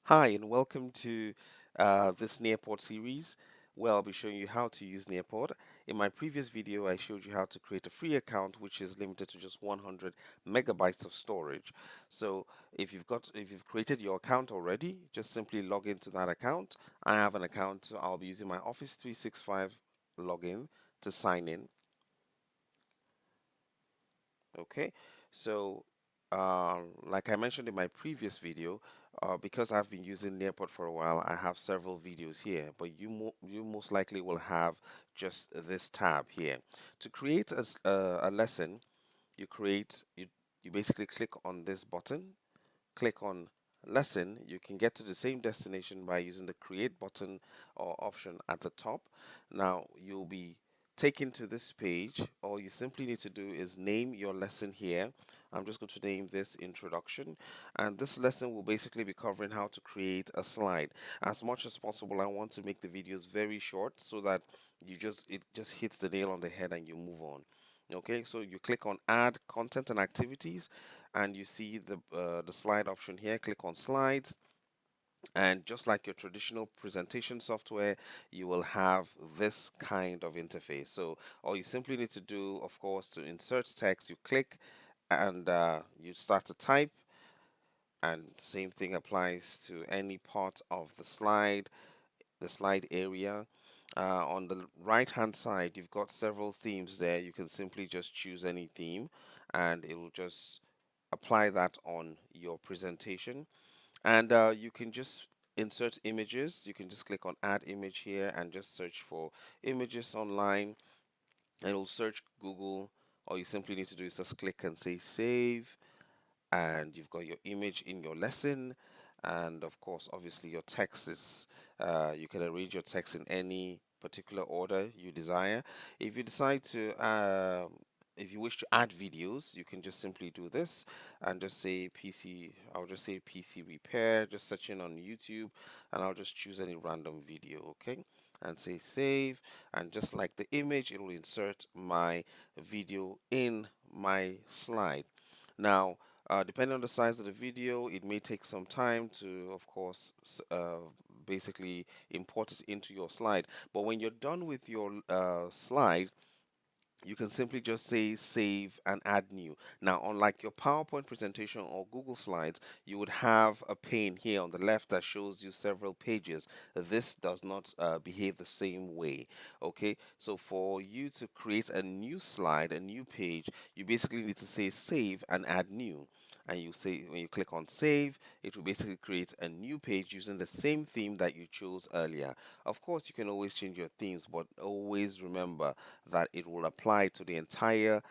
Hi, and welcome to this Nearpod series where I'll be showing you how to use Nearpod. In my previous video, I showed you how to create a free account which is limited to just 100 megabytes of storage. So if you've created your account already, just simply log into that account. I have an account, so I'll be using my Office 365 login to sign in. Okay, so like I mentioned in my previous video, because I've been using Nearpod for a while, I have several videos here, but you most likely will have just this tab here. To create a lesson, you create you you basically click on this button, click on lesson. You can get to the same destination by using the create button or option at the top. Now you'll be taken to this page. All you simply need to do is name your lesson here. I'm just going to name this introduction, and this lesson will basically be covering how to create a slide. As much as possible, I want to make the videos very short so that it just hits the nail on the head and you move on. Okay, so you click on add content and activities, and you see the slide option here. Click on slides, and just like your traditional presentation software, you will have this kind of interface. So all you simply need to do, of course, to insert text, you click and you start to type, and same thing applies to any part of the slide area. On the right hand side, you've got several themes there. You can simply just choose any theme and it will just apply that on your presentation. And you can just insert images. You can just click on add image here and just search for images online, and it will search Google. All you simply need to do is just click and say save, and you've got your image in your lesson. And of course, obviously your text is you can arrange your text in any particular order you desire. If you decide to if you wish to add videos, you can just simply do this and just say PC. I'll just say PC repair, just searching on YouTube, and I'll just choose any random video. Okay, and say save, and just like the image, it will insert my video in my slide. Now, depending on the size of the video, it may take some time to, of course, basically import it into your slide. But when you're done with your slide, you can simply just say save and add new. Now, unlike your PowerPoint presentation or Google Slides, you would have a pane here on the left that shows you several pages. This does not behave the same way. Okay, so for you to create a new slide, a new page, you basically need to say save and add new. And you say when you click on save, it will basically create a new page using the same theme that you chose earlier. Of course, you can always change your themes, but always remember that it will apply to the entire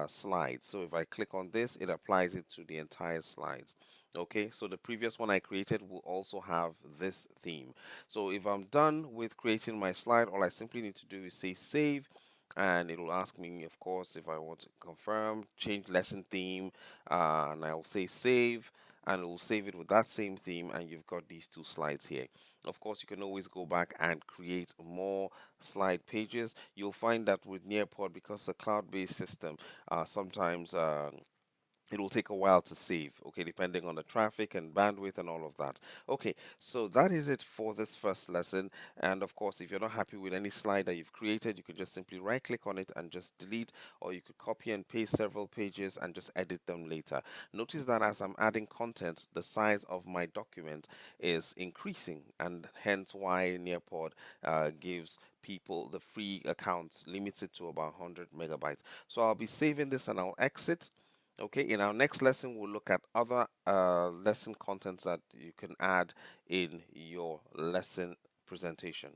slide. So if I click on this, it applies it to the entire slides. Okay, so the previous one I created will also have this theme. So if I'm done with creating my slide, all I simply need to do is say save, and it will ask me, of course, if I want to confirm, change lesson theme, and I'll say save, and it will save it with that same theme, and you've got these two slides here. Of course, you can always go back and create more slide pages. You'll find that with Nearpod, because it's a cloud-based system, sometimes it will take a while to save, okay, depending on the traffic and bandwidth and all of that. Okay, so that is it for this first lesson. And of course, if you're not happy with any slide that you've created, you can just simply right click on it and just delete, or you could copy and paste several pages and just edit them later. Notice that as I'm adding content, the size of my document is increasing, and hence why Nearpod gives people the free accounts limited to about 100 megabytes. So I'll be saving this and I'll exit. Okay, in our next lesson, we'll look at other lesson contents that you can add in your lesson presentation.